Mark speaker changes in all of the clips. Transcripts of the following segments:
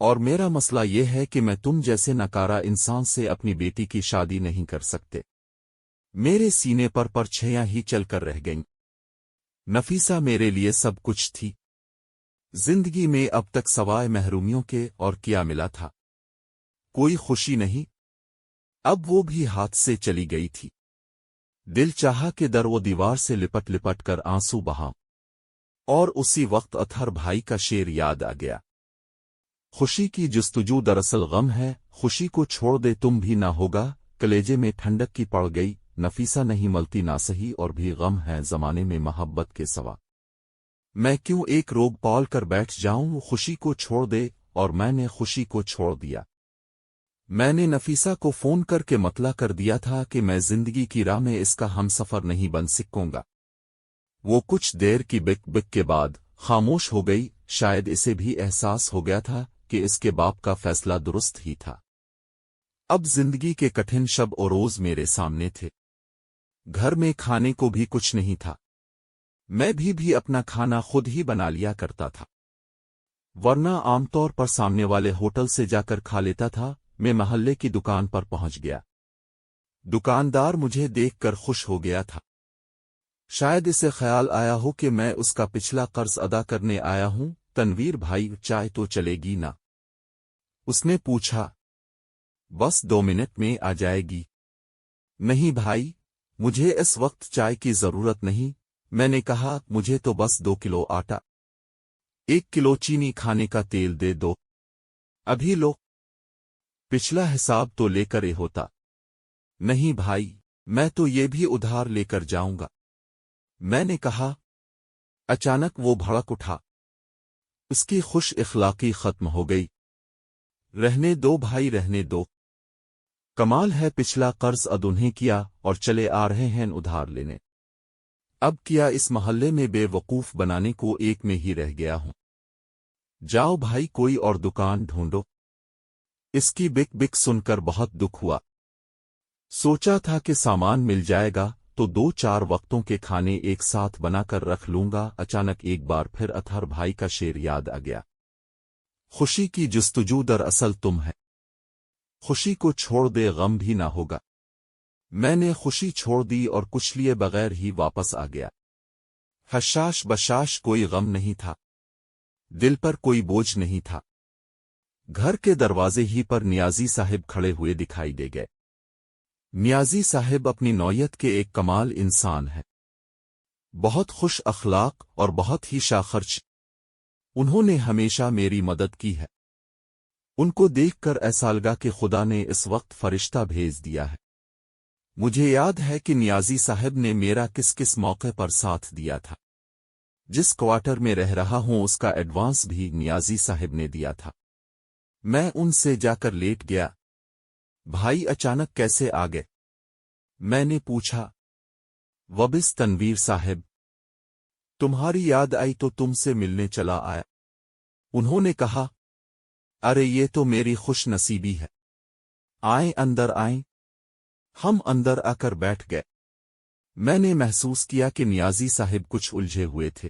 Speaker 1: اور میرا مسئلہ یہ ہے کہ میں تم جیسے نکارا انسان سے اپنی بیٹی کی شادی نہیں کر سکتے۔ میرے سینے پر پرچھیاں ہی چل کر رہ گئیں۔ نفیسہ میرے لیے سب کچھ تھی۔ زندگی میں اب تک سوائے محرومیوں کے اور کیا ملا تھا؟ کوئی خوشی نہیں۔ اب وہ بھی ہاتھ سے چلی گئی تھی۔ دل چاہا کہ در و دیوار سے لپٹ لپٹ کر آنسو بہاؤں، اور اسی وقت اطہر بھائی کا شعر یاد آ گیا۔ خوشی کی جستجو دراصل غم ہے، خوشی کو چھوڑ دے تم بھی نہ ہوگا، کلیجے میں ٹھنڈک کی پڑ گئی، نفیسہ نہیں ملتی نہ سہی اور بھی غم ہے زمانے میں محبت کے سوا۔ میں کیوں ایک روگ پال کر بیٹھ جاؤں، خوشی کو چھوڑ دے، اور میں نے خوشی کو چھوڑ دیا۔ میں نے نفیسہ کو فون کر کے مطلع کر دیا تھا کہ میں زندگی کی راہ میں اس کا ہم سفر نہیں بن سکوں گا۔ وہ کچھ دیر کی بک بک کے بعد خاموش ہو گئی، شاید اسے بھی احساس ہو گیا تھا کہ اس کے باپ کا فیصلہ درست ہی تھا۔ اب زندگی کے کٹھن شب و روز میرے سامنے تھے۔ گھر میں کھانے کو بھی کچھ نہیں تھا۔ میں بھی اپنا کھانا خود ہی بنا لیا کرتا تھا، ورنہ عام طور پر سامنے والے ہوٹل سے جا کر کھا لیتا تھا۔ میں محلے کی دکان پر پہنچ گیا۔ دکاندار مجھے دیکھ کر خوش ہو گیا تھا۔ شاید اسے خیال آیا ہو کہ میں اس کا پچھلا قرض ادا کرنے آیا ہوں۔ تنویر بھائی، چائے تو چلے گی نا؟ اس نے پوچھا۔ بس 2 منٹ میں آ جائے گی۔ نہیں بھائی، مجھے اس وقت چائے کی ضرورت نہیں، میں نے کہا مجھے تو بس 2 کلو آٹا، 1 کلو چینی، کھانے کا تیل دے دو، ابھی لو، پچھلا حساب تو لے کر ہی ہوتا۔ نہیں بھائی، میں تو یہ بھی ادھار لے کر جاؤں گا، میں نے کہا۔ اچانک وہ بھڑک اٹھا۔ اس کی خوش اخلاقی ختم ہو گئی۔ رہنے دو بھائی، رہنے دو۔ کمال ہے، پچھلا قرض انہیں کیا اور چلے آ رہے ہیں ادھار لینے۔ اب کیا اس محلے میں بے وقوف بنانے کو ایک میں ہی رہ گیا ہوں؟ جاؤ بھائی، کوئی اور دکان ڈھونڈو۔ اس کی بک بک سن کر بہت دکھ ہوا۔ سوچا تھا کہ سامان مل جائے گا تو 2-4 وقتوں کے کھانے ایک ساتھ بنا کر رکھ لوں گا۔ اچانک ایک بار پھر اطہر بھائی کا شعر یاد آ گیا۔ خوشی کی جستجو دراصل تم ہے، خوشی کو چھوڑ دے غم بھی نہ ہوگا۔ میں نے خوشی چھوڑ دی اور کچھ لیے بغیر ہی واپس آ گیا۔ حشاش بشاش کوئی غم نہیں تھا، دل پر کوئی بوجھ نہیں تھا۔ گھر کے دروازے ہی پر نیازی صاحب کھڑے ہوئے دکھائی دے گئے۔ نیازی صاحب اپنی نوعیت کے ایک کمال انسان ہے، بہت خوش اخلاق اور بہت ہی شاخرچ۔ انہوں نے ہمیشہ میری مدد کی ہے۔ ان کو دیکھ کر ایسا لگا کہ خدا نے اس وقت فرشتہ بھیج دیا ہے۔ مجھے یاد ہے کہ نیازی صاحب نے میرا کس کس موقع پر ساتھ دیا تھا۔ جس کوارٹر میں رہ رہا ہوں اس کا ایڈوانس بھی نیازی صاحب نے دیا تھا۔ میں ان سے جا کر لیٹ گیا۔ بھائی اچانک کیسے آ گئے؟ میں نے پوچھا۔ وبس تنویر صاحب، تمہاری یاد آئی تو تم سے ملنے چلا آیا۔ انہوں نے کہا۔ ارے یہ تو میری خوش نصیبی ہے۔ آئیں اندر آئیں۔ ہم اندر آ کر بیٹھ گئے۔ میں نے محسوس کیا کہ نیازی صاحب کچھ الجھے ہوئے تھے۔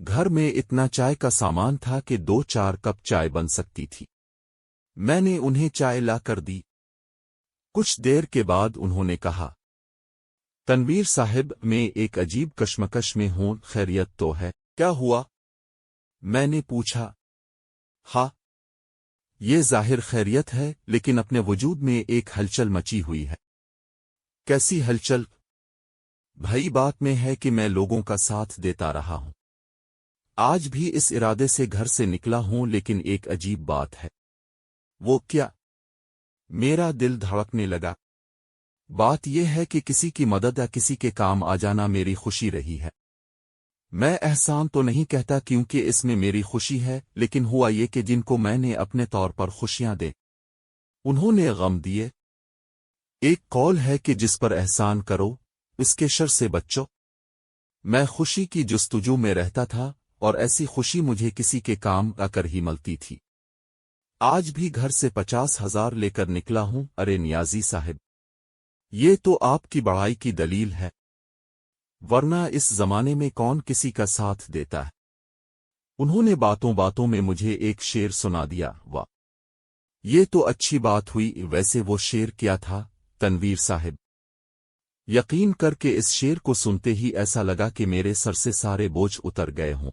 Speaker 1: گھر میں اتنا چائے کا سامان تھا کہ 2-4 کپ چائے بن سکتی تھی۔ میں نے انہیں چائے لا کر دی۔ کچھ دیر کے بعد انہوں نے کہا، تنویر صاحب، میں ایک عجیب کشمکش میں ہوں، خیریت تو ہے؟ کیا ہوا؟ میں نے پوچھا۔ ہاں، یہ ظاہر خیریت ہے، لیکن اپنے وجود میں ایک ہلچل مچی ہوئی ہے۔ کیسی ہلچل؟ بھائی بات میں ہے کہ میں لوگوں کا ساتھ دیتا رہا ہوں، آج بھی اس ارادے سے گھر سے نکلا ہوں، لیکن ایک عجیب بات ہے۔ وہ کیا؟ میرا دل دھڑکنے لگا۔ بات یہ ہے کہ کسی کی مدد یا کسی کے کام آ جانا میری خوشی رہی ہے۔ میں احسان تو نہیں کہتا کیونکہ اس میں میری خوشی ہے، لیکن ہوا یہ کہ جن کو میں نے اپنے طور پر خوشیاں دے، انہوں نے غم دیے۔ ایک قول ہے کہ جس پر احسان کرو اس کے شر سے بچو۔ میں خوشی کی جستجو میں رہتا تھا اور ایسی خوشی مجھے کسی کے کام آ کر ہی ملتی تھی۔ آج بھی گھر سے 50,000 لے کر نکلا ہوں۔ ارے نیازی صاحب، یہ تو آپ کی بڑائی کی دلیل ہے، ورنہ اس زمانے میں کون کسی کا ساتھ دیتا ہے؟ انہوں نے باتوں باتوں میں مجھے ایک شعر سنا دیا۔ واہ، یہ تو اچھی بات ہوئی۔ ویسے وہ شعر کیا تھا تنویر صاحب؟ یقین کر کے اس شعر کو سنتے ہی ایسا لگا کہ میرے سر سے سارے بوجھ اتر گئے ہوں۔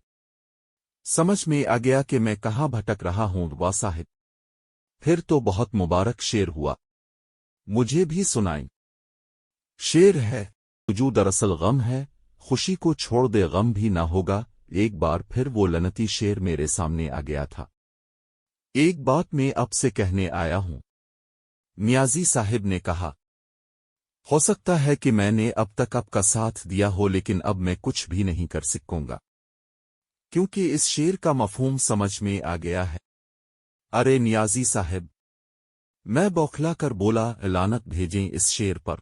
Speaker 1: سمجھ میں آ گیا کہ میں کہاں بھٹک رہا ہوں۔ واہ صاحب، پھر تو بہت مبارک شعر ہوا، مجھے بھی سنائیں۔ شعر ہے، جو دراصل غم ہے، خوشی کو چھوڑ دے غم بھی نہ ہوگا۔ ایک بار پھر وہ لنتی شعر میرے سامنے آ گیا تھا۔ ایک بات میں اب سے کہنے آیا ہوں، نیازی صاحب نے کہا، ہو سکتا ہے کہ میں نے اب تک آپ کا ساتھ دیا ہو، لیکن اب میں کچھ بھی نہیں کر سکوں گا، کیونکہ اس شعر کا مفہوم سمجھ میں آ گیا ہے۔ ارے نیازی صاحب، میں بوکھلا کر بولا، لعنت بھیجیں اس شعر پر،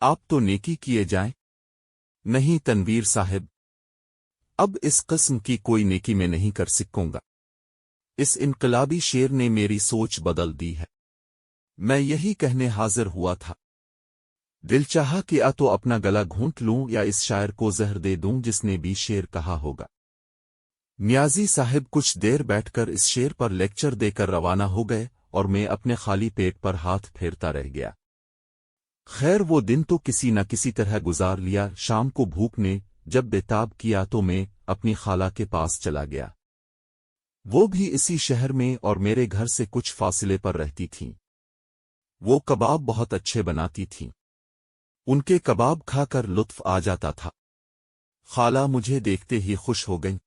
Speaker 1: آپ تو نیکی کیے جائیں۔ نہیں تنویر صاحب، اب اس قسم کی کوئی نیکی میں نہیں کر سکوں گا۔ اس انقلابی شعر نے میری سوچ بدل دی ہے۔ میں یہی کہنے حاضر ہوا تھا۔ دل چاہا کہ تو اپنا گلا گھونٹ لوں یا اس شاعر کو زہر دے دوں جس نے بھی شعر کہا ہوگا۔ نیازی صاحب کچھ دیر بیٹھ کر اس شعر پر لیکچر دے کر روانہ ہو گئے اور میں اپنے خالی پیٹ پر ہاتھ پھیرتا رہ گیا۔ خیر وہ دن تو کسی نہ کسی طرح گزار لیا۔ شام کو بھوک نے جب بےتاب کیا تو میں اپنی خالہ کے پاس چلا گیا۔ وہ بھی اسی شہر میں اور میرے گھر سے کچھ فاصلے پر رہتی تھیں۔ وہ کباب بہت اچھے بناتی تھیں، ان کے کباب کھا کر لطف آ جاتا تھا۔ خالہ مجھے دیکھتے ہی خوش ہو گئیں۔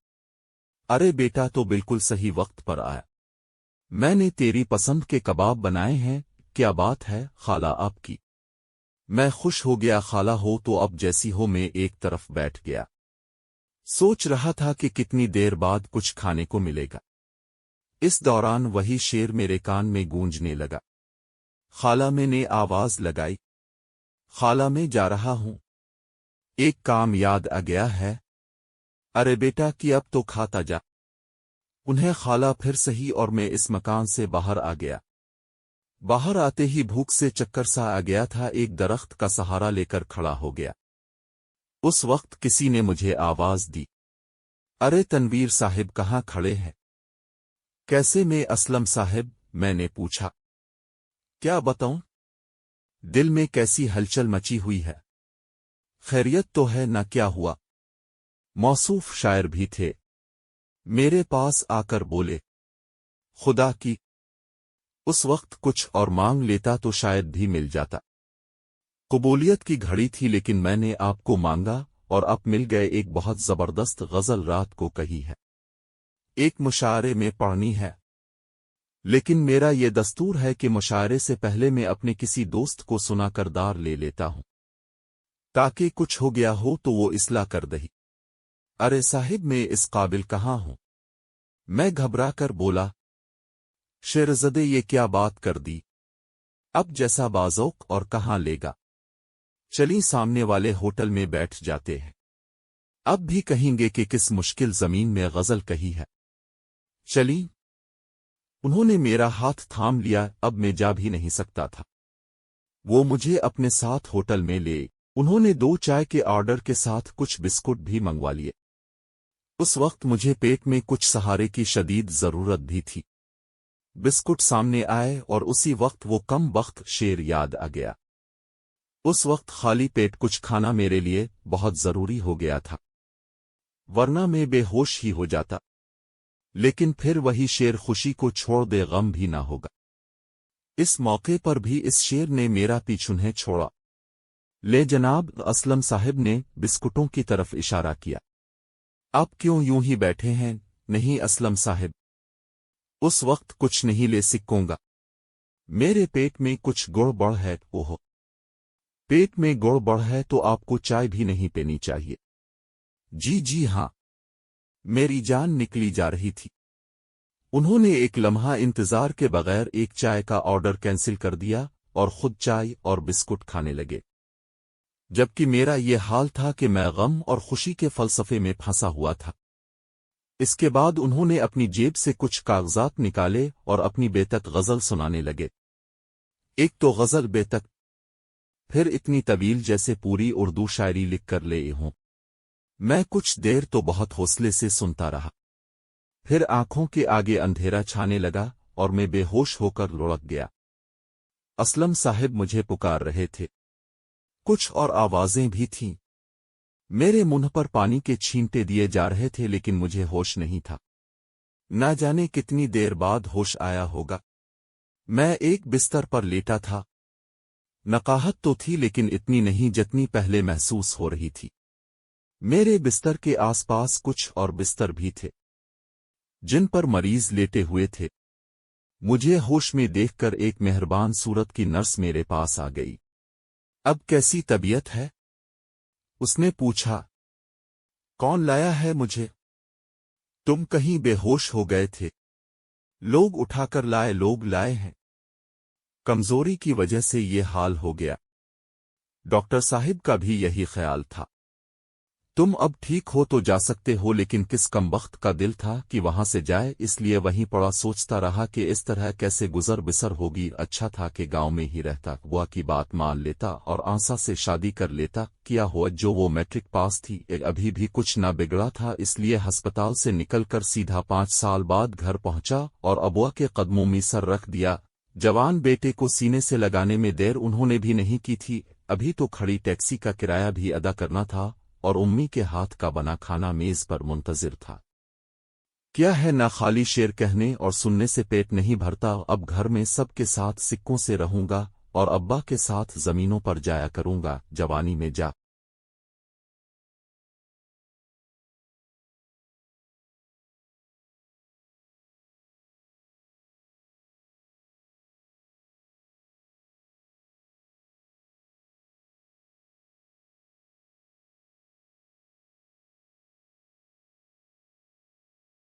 Speaker 1: ارے بیٹا تو بالکل صحیح وقت پر آیا، میں نے تیری پسند کے کباب بنائے ہیں۔ کیا بات ہے خالہ آپ کی؟ میں خوش ہو گیا۔ خالہ ہو تو اب جیسی ہو۔ میں ایک طرف بیٹھ گیا، سوچ رہا تھا کہ کتنی دیر بعد کچھ کھانے کو ملے گا۔ اس دوران وہی شعر میرے کان میں گونجنے لگا۔ خالہ میں نے آواز لگائی، خالہ میں جا رہا ہوں، ایک کام یاد آ گیا ہے۔ ارے بیٹا کہ اب تو کھاتا جا۔ انہیں خالہ پھر سہی اور میں اس مکان سے باہر آ گیا۔ باہر آتے ہی بھوک سے چکر سا آ گیا تھا۔ ایک درخت کا سہارا لے کر کھڑا ہو گیا۔ اس وقت کسی نے مجھے آواز دی، ارے تنویر صاحب کہاں کھڑے ہیں؟ کیسے میں اسلم صاحب؟ میں نے پوچھا۔ کیا بتاؤں؟ دل میں کیسی ہلچل مچی ہوئی ہے۔ خیریت تو ہے نہ؟ کیا ہوا؟ موصوف شاعر بھی تھے، میرے پاس آ کر بولے، خدا کی اس وقت کچھ اور مانگ لیتا تو شاید بھی مل جاتا۔ قبولیت کی گھڑی تھی، لیکن میں نے آپ کو مانگا اور اب مل گئے۔ ایک بہت زبردست غزل رات کو کہی ہے، ایک مشاعرے میں پڑھنی ہے، لیکن میرا یہ دستور ہے کہ مشاعرے سے پہلے میں اپنے کسی دوست کو سنا کر دار لے لیتا ہوں، تاکہ کچھ ہو گیا ہو تو وہ اصلاح کر دہی۔ ارے صاحب میں اس قابل کہاں ہوں؟ میں گھبرا کر بولا، شیرزدے یہ کیا بات کر دی؟ اب جیسا بازوق اور کہاں لے گا؟ چلیں سامنے والے ہوٹل میں بیٹھ جاتے ہیں، اب بھی کہیں گے کہ کس مشکل زمین میں غزل کہی ہے۔ چلیں۔ انہوں نے میرا ہاتھ تھام لیا، اب میں جا بھی نہیں سکتا تھا۔ وہ مجھے اپنے ساتھ ہوٹل میں لے، انہوں نے 2 چائے کے آرڈر کے ساتھ کچھ بسکٹ بھی منگوا لیے۔ اس وقت مجھے پیٹ میں کچھ سہارے کی شدید ضرورت بھی تھی۔ بسکٹ سامنے آئے اور اسی وقت وہ کم وقت شعر یاد آ گیا۔ اس وقت خالی پیٹ کچھ کھانا میرے لیے بہت ضروری ہو گیا تھا، ورنہ میں بے ہوش ہی ہو جاتا۔ لیکن پھر وہی شعر، خوشی کو چھوڑ دے غم بھی نہ ہوگا۔ اس موقع پر بھی اس شعر نے میرا پیچھے چھوڑا۔ لے جناب، اسلم صاحب نے بسکٹوں کی طرف اشارہ کیا۔ آپ کیوں یوں ہی بیٹھے ہیں؟ نہیں اسلم صاحب، اس وقت کچھ نہیں لے سکوں گا، میرے پیٹ میں کچھ گڑ بڑ ہے۔ اوہ، پیٹ میں گڑ بڑ ہے تو آپ کو چائے بھی نہیں پینی چاہیے۔ جی ہاں، میری جان نکلی جا رہی تھی۔ انہوں نے ایک لمحہ انتظار کے بغیر ایک چائے کا آرڈر کینسل کر دیا اور خود چائے اور بسکٹ کھانے لگے، جبکہ میرا یہ حال تھا کہ میں غم اور خوشی کے فلسفے میں پھنسا ہوا تھا۔ اس کے بعد انہوں نے اپنی جیب سے کچھ کاغذات نکالے اور اپنی بے تک غزل سنانے لگے۔ ایک تو غزل بے تک، پھر اتنی طویل جیسے پوری اردو شاعری لکھ کر لے ہوں۔ میں کچھ دیر تو بہت حوصلے سے سنتا رہا۔ پھر آنکھوں کے آگے اندھیرا چھانے لگا اور میں بے ہوش ہو کر لڑک گیا۔ اسلم صاحب مجھے پکار رہے تھے۔ کچھ اور آوازیں بھی تھیں۔ میرے منہ پر پانی کے چھینٹے دیے جا رہے تھے لیکن مجھے ہوش نہیں تھا۔ نہ جانے کتنی دیر بعد ہوش آیا ہوگا۔ میں ایک بستر پر لیٹا تھا۔ نقاہت تو تھی لیکن اتنی نہیں جتنی پہلے محسوس ہو رہی تھی۔ میرے بستر کے آس پاس کچھ اور بستر بھی تھے جن پر مریض لیٹے ہوئے تھے۔ مجھے ہوش میں دیکھ کر ایک مہربان صورت کی نرس میرے پاس آ گئی۔ اب کیسی طبیعت ہے؟ اس نے پوچھا۔ کون لایا ہے مجھے؟ تم کہیں بے ہوش ہو گئے تھے۔ لوگ اٹھا کر لوگ لائے ہیں۔ کمزوری کی وجہ سے یہ حال ہو گیا۔ ڈاکٹر صاحب کا بھی یہی خیال تھا۔ تم اب ٹھیک ہو تو جا سکتے ہو، لیکن کس کمبخت کا دل تھا کہ وہاں سے جائے، اس لیے وہیں پڑا سوچتا رہا کہ اس طرح کیسے گزر بسر ہوگی۔ اچھا تھا کہ گاؤں میں ہی رہتا، بوا کی بات مان لیتا اور آنسا سے شادی کر لیتا۔ کیا ہوا جو وہ میٹرک پاس تھی، ابھی بھی کچھ نہ بگڑا تھا، اس لیے ہسپتال سے نکل کر سیدھا 5 سال بعد گھر پہنچا اور ابوا کے قدموں میں سر رکھ دیا۔ جوان بیٹے کو سینے سے لگانے میں دیر انہوں نے بھی نہیں کی تھی، ابھی تو کھڑی ٹیکسی کا کرایہ بھی ادا کرنا تھا اور امی کے ہاتھ کا بنا کھانا میز پر منتظر تھا۔ کیا ہے نہ خالی شعر کہنے اور سننے سے پیٹ نہیں بھرتا، اب گھر میں سب کے ساتھ سکوں سے رہوں گا اور ابا کے ساتھ زمینوں پر جایا کروں گا۔ جوانی میں جا